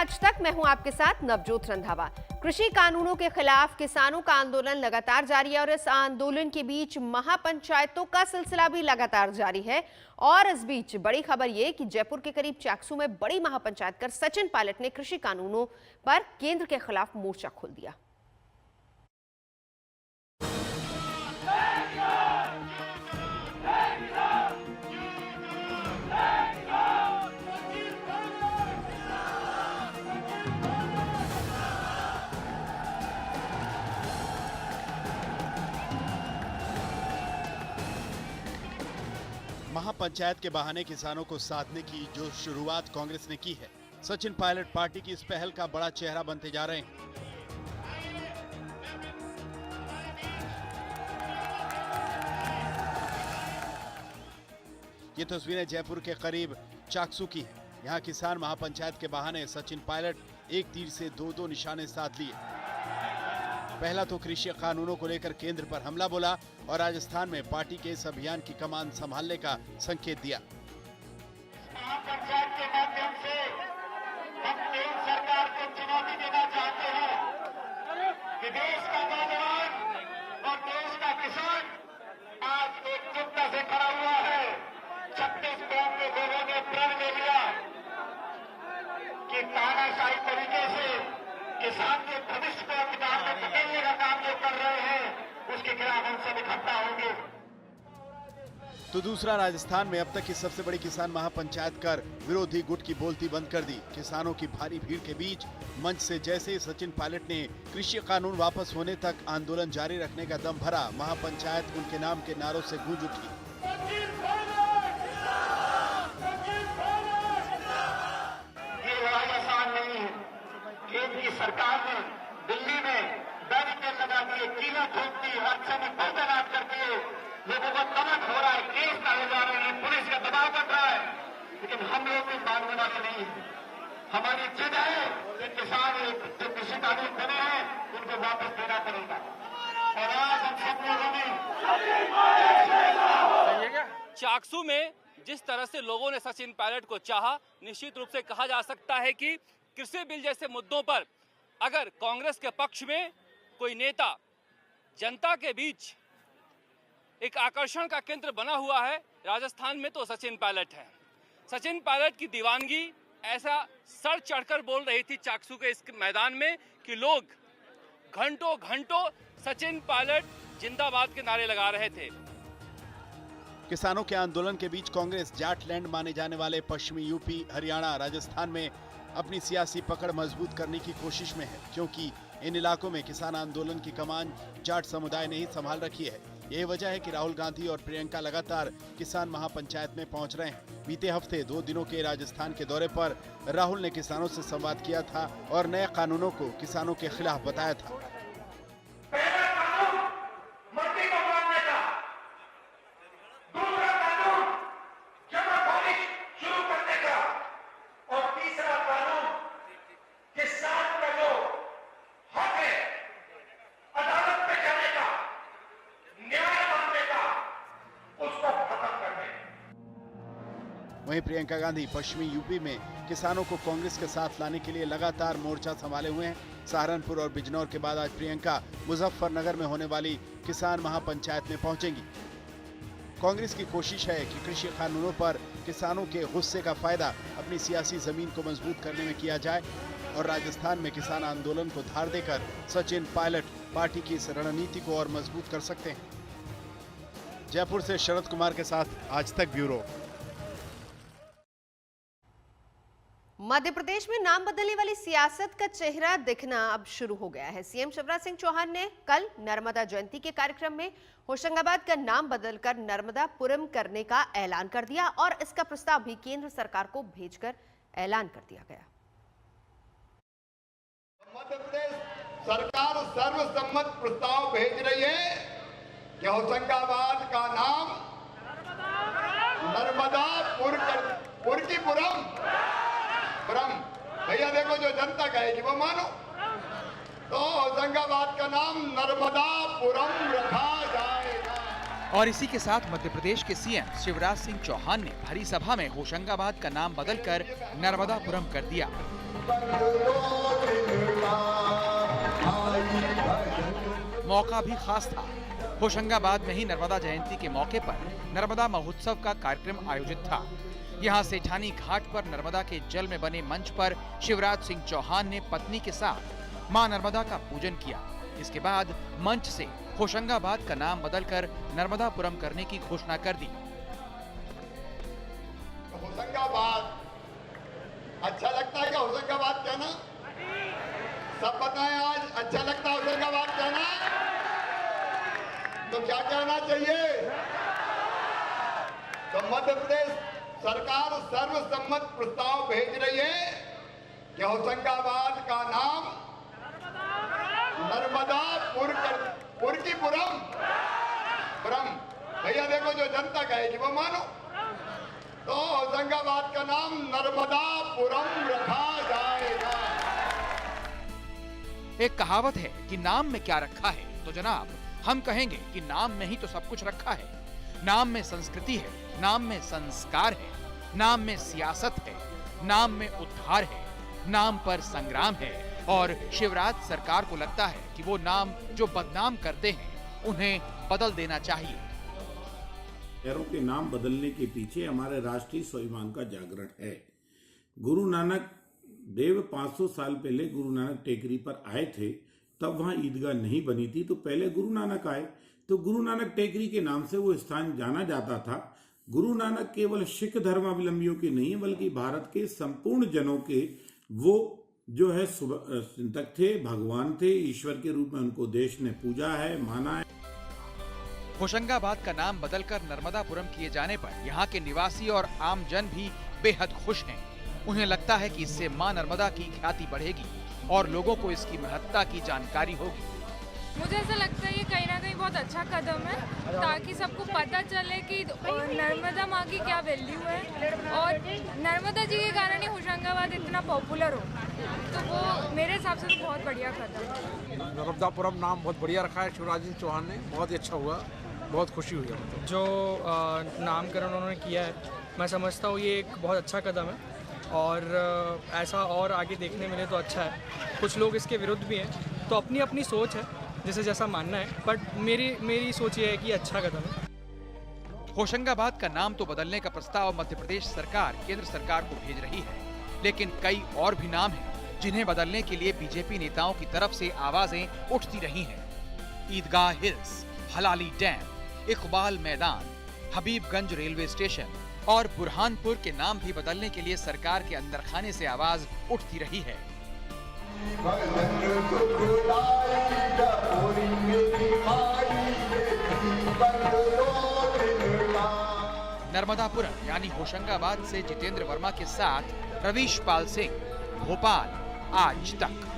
आज तक। मैं हूं आपके साथ नवजोत रंधावा। कृषि कानूनों के खिलाफ किसानों का आंदोलन लगातार जारी है और इस आंदोलन के बीच महापंचायतों का सिलसिला भी लगातार जारी है। और इस बीच बड़ी खबर यह कि जयपुर के करीब चाकसू में बड़ी महापंचायत कर सचिन पायलट ने कृषि कानूनों पर केंद्र के खिलाफ मोर्चा खोल दिया। महापंचायत के बहाने किसानों को साधने की जो शुरुआत कांग्रेस ने की है, सचिन पायलट पार्टी की इस पहल का बड़ा चेहरा बनते जा रहे हैं। ये तस्वीरें जयपुर के करीब चाकसू की है। यहाँ किसान महापंचायत के बहाने सचिन पायलट एक तीर से दो निशाने साध लिए। पहला तो कृषि कानूनों को लेकर केंद्र पर हमला बोला और राजस्थान में पार्टी के इस अभियान की कमान संभालने का संकेत दिया। महापंचायत के माध्यम से हम केंद्र सरकार को चुनौती देना चाहते हैं कि देश का नौजवान और देश का किसान आज एकजुटता से खड़ा हुआ है। 36 करोड़ के लोगों ने प्रण ले लिया कि तानाशाही तरीके से किसान के भविष्य को अधिकार में पकड़ने का काम जो कर रहे हैं उसके खिलाफ हम सब इकट्ठा होंगे। तो दूसरा, राजस्थान में अब तक की सबसे बड़ी किसान महापंचायत कर विरोधी गुट की बोलती बंद कर दी। किसानों की भारी भीड़ के बीच मंच से जैसे ही सचिन पायलट ने कृषि कानून वापस होने तक आंदोलन जारी रखने का दम भरा, महापंचायत उनके नाम के नारों से गूंज उठी। ये लड़ाई आसान नहीं है। केंद्र की सरकार ने दिल्ली में बैरिकेड लगा दिए, कीमत ठोक दी, रक्षा में बल तैनात कर दिए, लोगों को तलब हो रहा है, केस डाले जा रहे हैं, पुलिस का दबाव बढ़ रहा है, लेकिन हम लोग भी मानने वाले नहीं है। हमारी जिद है कि किसान जो कृषि कानून बने हैं उनको वापस देना पड़ेगा। और आज हम सब लोगों ने चाकसू में जिस तरह से लोगों ने सचिन पायलट को चाहा, निश्चित रूप से कहा जा सकता है कि कृषि बिल जैसे मुद्दों पर अगर कांग्रेस के पक्ष में कोई नेता जनता के बीच एक आकर्षण का केंद्र बना हुआ है राजस्थान में, तो सचिन पायलट है। सचिन पायलट की दीवानगी ऐसा सर चढ़कर बोल रही थी चाकसू के इस मैदान में कि लोग घंटों घंटों सचिन पायलट जिंदाबाद के नारे लगा रहे थे। किसानों के आंदोलन के बीच कांग्रेस जाटलैंड माने जाने वाले पश्चिमी यूपी, हरियाणा, राजस्थान में अपनी सियासी पकड़ मजबूत करने की कोशिश में है, क्योंकि इन इलाकों में किसान आंदोलन की कमान जाट समुदाय ने ही संभाल रखी है। यही वजह है कि राहुल गांधी और प्रियंका लगातार किसान महापंचायत में पहुंच रहे हैं। बीते हफ्ते 2 दिनों के राजस्थान के दौरे पर राहुल ने किसानों से संवाद किया था और नए कानूनों को किसानों के खिलाफ बताया था। वहीं प्रियंका गांधी पश्चिमी यूपी में किसानों को कांग्रेस के साथ लाने के लिए लगातार मोर्चा संभाले हुए हैं। सहारनपुर और बिजनौर के बाद आज प्रियंका मुजफ्फरनगर में होने वाली किसान महापंचायत में पहुंचेंगी। कांग्रेस की कोशिश है कि कृषि कानूनों पर किसानों के गुस्से का फायदा अपनी सियासी जमीन को मजबूत करने में किया जाए और राजस्थान में किसान आंदोलन को धार देकर सचिन पायलट पार्टी की इस रणनीति को और मजबूत कर सकते हैं। जयपुर से शरद कुमार के साथ आज तक ब्यूरो। मध्य प्रदेश में नाम बदलने वाली सियासत का चेहरा दिखना अब शुरू हो गया है। सीएम शिवराज सिंह चौहान ने कल नर्मदा जयंती के कार्यक्रम में होशंगाबाद का नाम बदलकर नर्मदापुरम करने का ऐलान कर दिया और इसका प्रस्ताव भी केंद्र सरकार को भेजकर ऐलान कर दिया गया। मध्य प्रदेश सरकार सर्वसम्मत प्रस्ताव भेज रही है कि होशंगाबाद का नाम नर्मदापुर की पुरम भैया देखो, जो जनता कहेगी वो मानो। तो होशंगाबाद का नाम नर्मदापुरम रखा जाएगा और इसी के साथ मध्य प्रदेश के सीएम शिवराज सिंह चौहान ने भरी सभा में होशंगाबाद का नाम बदलकर नर्मदापुरम कर दिया। मौका भी खास था। होशंगाबाद में ही नर्मदा जयंती के मौके पर नर्मदा महोत्सव का कार्यक्रम आयोजित था। यहाँ सेठानी घाट पर नर्मदा के जल में बने मंच पर शिवराज सिंह चौहान ने पत्नी के साथ मां नर्मदा का पूजन किया। इसके बाद मंच से होशंगाबाद का नाम बदलकर नर्मदापुरम करने की घोषणा कर दी। होशंगाबाद अच्छा लगता है क्या? होशंगाबाद कहना सब बताएं। आज अच्छा लगता है होशंगाबाद कहना? तो क्या कहना चाहिए? तो मध्य प्रदेश सरकार सर्वसम्मत प्रस्ताव भेज रही है कि होशंगाबाद का नाम नर्मदापुर की पुरम भैया देखो, जो जनता कहेगी वो मानो। तो होशंगाबाद का नाम नर्मदापुरम रखा जाएगा। एक कहावत है कि नाम में क्या रखा है, तो जनाब हम कहेंगे कि नाम में ही तो सब कुछ रखा है। नाम में संस्कृति है, नाम में संस्कार है, नाम में सियासत है, नाम में उद्धार है, नाम पर संग्राम है। और शिवराज सरकार को लगता है कि वो नाम जो बदनाम करते हैं उन्हें बदल देना चाहिए। शहरों के नाम बदलने के पीछे हमारे राष्ट्रीय स्वाभिमान का जागरण है। गुरु नानक देव 500 साल पहले गुरु नानक टेकरी पर आए थे, तब वहां ईदगाह नहीं बनी थी, तो पहले गुरु नानक आए तो गुरु नानक टेकरी के नाम से वो स्थान जाना जाता था। गुरु नानक केवल सिख धर्मावलंबियों के नहीं बल्कि भारत के संपूर्ण जनों के वो जो है चिंतक थे, भगवान थे, ईश्वर के रूप में उनको देश ने पूजा है, माना है। होशंगाबाद का नाम बदलकर नर्मदापुरम किए जाने पर यहाँ के निवासी और आम जन भी बेहद खुश हैं। उन्हें लगता है कि इससे मां नर्मदा की ख्याति बढ़ेगी और लोगों को इसकी महत्ता की जानकारी होगी। मुझे ऐसा लगता है ये कहीं ना कहीं बहुत अच्छा कदम है, ताकि सबको पता चले कि नर्मदा माँ की क्या वैल्यू है और नर्मदा जी के कारण ही होशंगाबाद इतना पॉपुलर हो। तो वो मेरे हिसाब से तो बहुत बढ़िया कदम है। नर्मदापुरम नाम बहुत बढ़िया रखा है शिवराज सिंह चौहान ने, बहुत ही अच्छा हुआ, बहुत खुशी हुई है। जो नामकरण उन्होंने किया है, मैं समझता हूँ ये एक बहुत अच्छा कदम है और ऐसा और आगे देखने मिले तो अच्छा है। कुछ लोग इसके विरुद्ध भी हैं, तो अपनी अपनी सोच है, जैसे जैसा मानना है, बट मेरी सोच ये है कि अच्छा कदम है। होशंगाबाद का नाम तो बदलने का प्रस्ताव मध्य प्रदेश सरकार केंद्र सरकार को भेज रही है, लेकिन कई और भी नाम हैं जिन्हें बदलने के लिए बीजेपी नेताओं की तरफ से आवाजें उठती रही हैं। ईदगाह हिल्स, हलाली डैम, इकबाल मैदान, हबीबगंज रेलवे स्टेशन और बुरहानपुर के नाम भी बदलने के लिए सरकार के अंदर खाने से आवाज उठती रही है। नर्मदापुरम यानी होशंगाबाद से जितेंद्र वर्मा के साथ रवीश पाल सिंह, भोपाल, आज तक।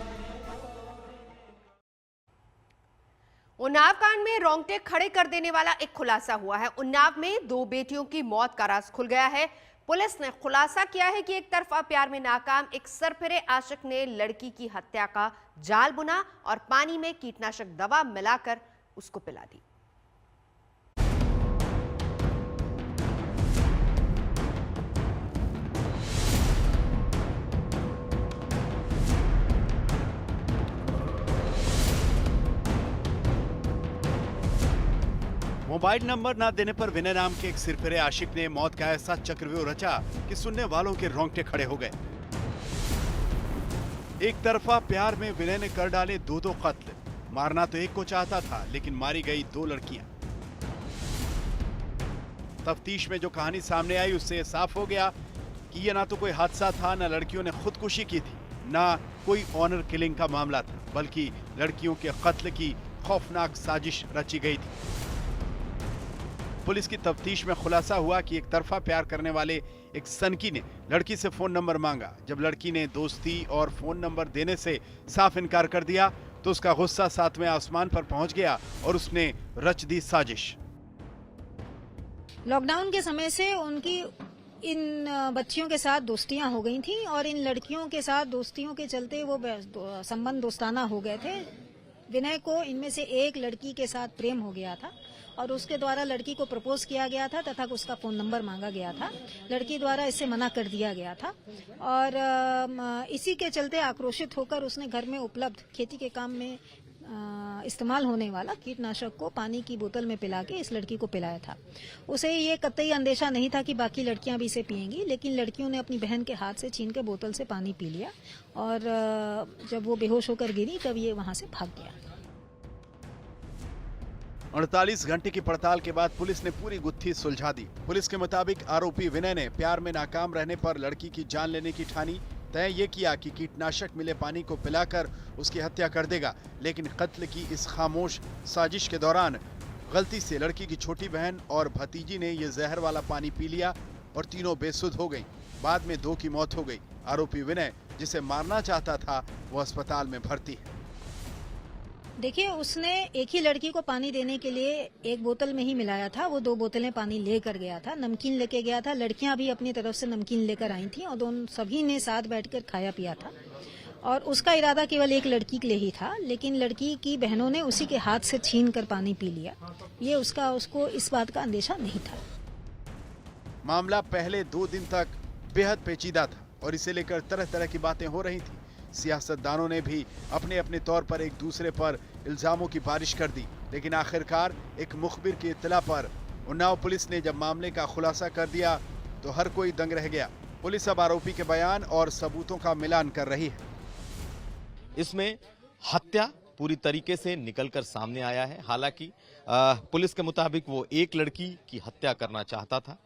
उन्नाव कांड में रोंगटे खड़े कर देने वाला एक खुलासा हुआ है। उन्नाव में 2 बेटियों की मौत का राज खुल गया है। पुलिस ने खुलासा किया है कि एक तरफा प्यार में नाकाम एक सरफिरे आशिक ने लड़की की हत्या का जाल बुना और पानी में कीटनाशक दवा मिलाकर उसको पिला दी। मोबाइल नंबर न देने पर विनय नाम के एक सिरफिरे आशिक ने मौत का ऐसा चक्रव्यूह रचा कि सुनने वालों के रोंगटे खड़े हो गए। एक तरफा प्यार में विनय ने कर डाले 2 कत्ल। मारना तो एक को चाहता था, लेकिन मारी गई 2 लड़कियां। तफ्तीश में जो कहानी सामने आई उससे साफ हो गया कि यह ना तो कोई हादसा था, न लड़कियों ने खुदकुशी की थी, ना कोई ऑनर किलिंग का मामला था, बल्कि लड़कियों के कत्ल की खौफनाक साजिश रची गई थी। पुलिस की तफ्तीश में खुलासा हुआ कि एक तरफा प्यार करने वाले एक सनकी ने लड़की से फोन नंबर मांगा। जब लड़की ने दोस्ती और फोन नंबर देने से साफ इनकार कर दिया तो उसका गुस्सा 7वें आसमान पर पहुंच गया और उसने रच दी साजिश। लॉकडाउन के समय से उनकी इन बच्चियों के साथ दोस्तियां हो गई थी और इन लड़कियों के साथ दोस्तियों के चलते वो संबंध दोस्ताना हो गए थे। विनय को इनमें से एक लड़की के साथ प्रेम हो गया था और उसके द्वारा लड़की को प्रपोज किया गया था तथा उसका फ़ोन नंबर मांगा गया था। लड़की द्वारा इससे मना कर दिया गया था और इसी के चलते आक्रोशित होकर उसने घर में उपलब्ध खेती के काम में इस्तेमाल होने वाला कीटनाशक को पानी की बोतल में पिला के इस लड़की को पिलाया था। उसे ये कतई अंदेशा नहीं था कि बाकी लड़कियां भी इसे पिएंगी, लेकिन लड़कियों ने अपनी बहन के हाथ से छीन के बोतल से पानी पी लिया और जब वो बेहोश होकर गिरी तब ये वहां से भाग गया। 48 घंटे की पड़ताल के बाद पुलिस ने पूरी गुत्थी सुलझा दी। पुलिस के मुताबिक आरोपी विनय ने प्यार में नाकाम रहने पर लड़की की जान लेने की ठानी। तय ये किया कि कीटनाशक मिले पानी को पिलाकर उसकी हत्या कर देगा, लेकिन कत्ल की इस खामोश साजिश के दौरान गलती से लड़की की छोटी बहन और भतीजी ने ये जहर वाला पानी पी लिया और तीनों बेसुध हो गईं। बाद में 2 की मौत हो गई। आरोपी विनय, जिसे मारना चाहता था, वो अस्पताल में भर्ती है। देखिए, उसने एक ही लड़की को पानी देने के लिए एक बोतल में ही मिलाया था। वो 2 बोतलें पानी लेकर गया था, नमकीन लेके गया था। लड़कियां भी अपनी तरफ से नमकीन लेकर आई थी और दोनों सभी ने साथ बैठकर खाया पिया था और उसका इरादा केवल एक लड़की के लिए ही था, लेकिन लड़की की बहनों ने उसी के हाथ से छीन कर पानी पी लिया। ये उसको इस बात का अंदेशा नहीं था। मामला पहले 2 दिन तक बेहद पेचीदा था और इसे लेकर तरह तरह की बातें हो रही थी। सियासतदानों ने भी अपने अपने तौर पर एक दूसरे पर इल्जामों की बारिश कर दी, लेकिन आखिरकार एक मुखबिर की इत्तला पर उन्नाव पुलिस ने जब मामले का खुलासा कर दिया तो हर कोई दंग रह गया। पुलिस अब आरोपी के बयान और सबूतों का मिलान कर रही है। इसमें हत्या पूरी तरीके से निकलकर सामने आया है। हालांकि पुलिस के मुताबिक वो एक लड़की की हत्या करना चाहता था,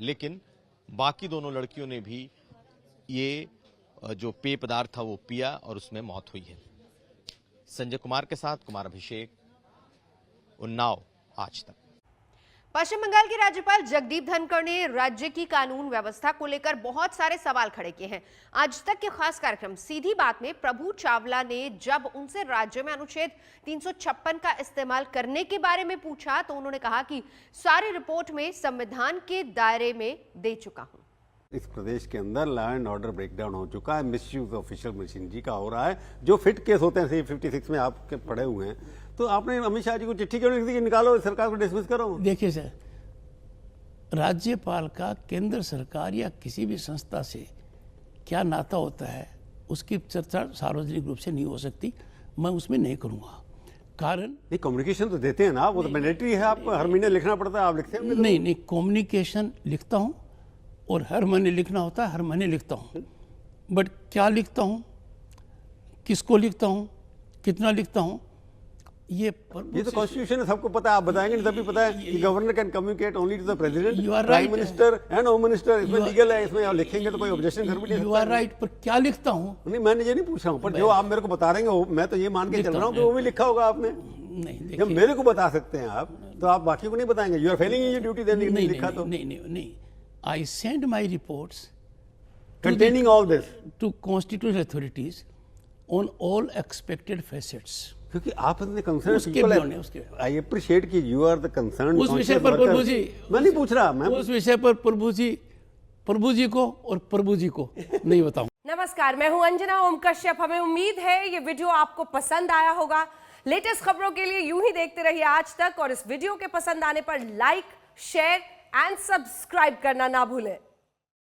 लेकिन बाकी दोनों लड़कियों ने भी ये जो पेय पदार्थ था वो पिया और उसमें मौत हुई है। संजय कुमार के साथ कुमार अभिषेक, उन्नाव, आज तक। पश्चिम बंगाल के राज्यपाल जगदीप धनखड़ ने राज्य की कानून व्यवस्था को लेकर बहुत सारे सवाल खड़े किए हैं। आज तक के खास कार्यक्रम सीधी बात में प्रभु चावला ने जब उनसे राज्य में अनुच्छेद 356 का इस्तेमाल करने के बारे में पूछा तो उन्होंने कहा कि सारी रिपोर्ट में संविधान के दायरे में दे चुका हूं। इस प्रदेश के अंदर लॉ एंड ऑर्डर ब्रेकडाउन हो चुका है, मिसयूज ऑफिशियल मशीनरी का हो रहा है। जो फिट केस होते हैं 56 में आपके पड़े हुए हैं, तो आपने अमित शाह जी को चिट्ठी क्यों लिख दी कि निकालो, सरकार को डिसमिस करो? देखिए सर, राज्यपाल का केंद्र सरकार या किसी भी संस्था से क्या नाता होता है उसकी चर्चा सार्वजनिक रूप से नहीं हो सकती। मैं उसमें नहीं करूंगा। कारण नहीं, कम्युनिकेशन तो देते हैं ना, वो तो मैंडेटरी है, आपको हर महीने लिखना पड़ता है, आप लिखते हैं? नहीं, कम्युनिकेशन लिखता हूं और हर महीने लिखना होता है, हर महीने लिखता हूं। बट क्या लिखता हूं, किसको लिखता हूं, कितना लिखता हूं, ये तो कॉन्स्टिट्यूशन है, सबको पता है। आप बताएंगे नहीं तभी पता है कि governor can communicate only to the president, prime minister and home minister. इसमें लीगल है, इसमें आप लिखेंगे तो कोई ऑब्जेक्शन कर भी नहीं सकता। यू आर राइट, पर क्या लिखता हूँ? नहीं, मैंने ये नहीं पूछ रहा हूँ, पर जो आप मेरे को बता रहे हैं मैं तो ये मान के चल रहा हूँ कि वो भी लिखा होगा आपने। नहीं, जब मेरे को बता सकते हैं आप, तो आप बाकी को नहीं बताएंगे। You are failing in your duty then नहीं लिखा तो। नहीं, I send my reports containing all this to constitutional authorities on all expected facets. क्योंकि आप इतने कंसर्न, आई अप्रिशिएट कि यू आर द कंसर्न। उस विषय पर प्रभु जी, मैं नहीं पूछ रहा, मैं उस विषय पर प्रभु जी को और प्रभु जी को नहीं बताऊं। नमस्कार, मैं हूं अंजना ओम कश्यप। हमें उम्मीद है ये वीडियो आपको पसंद आया होगा। लेटेस्ट खबरों के लिए यूं ही देखते रहिए आज तक और इस वीडियो के पसंद आने पर लाइक, शेयर एंड सब्सक्राइब करना ना भूलें।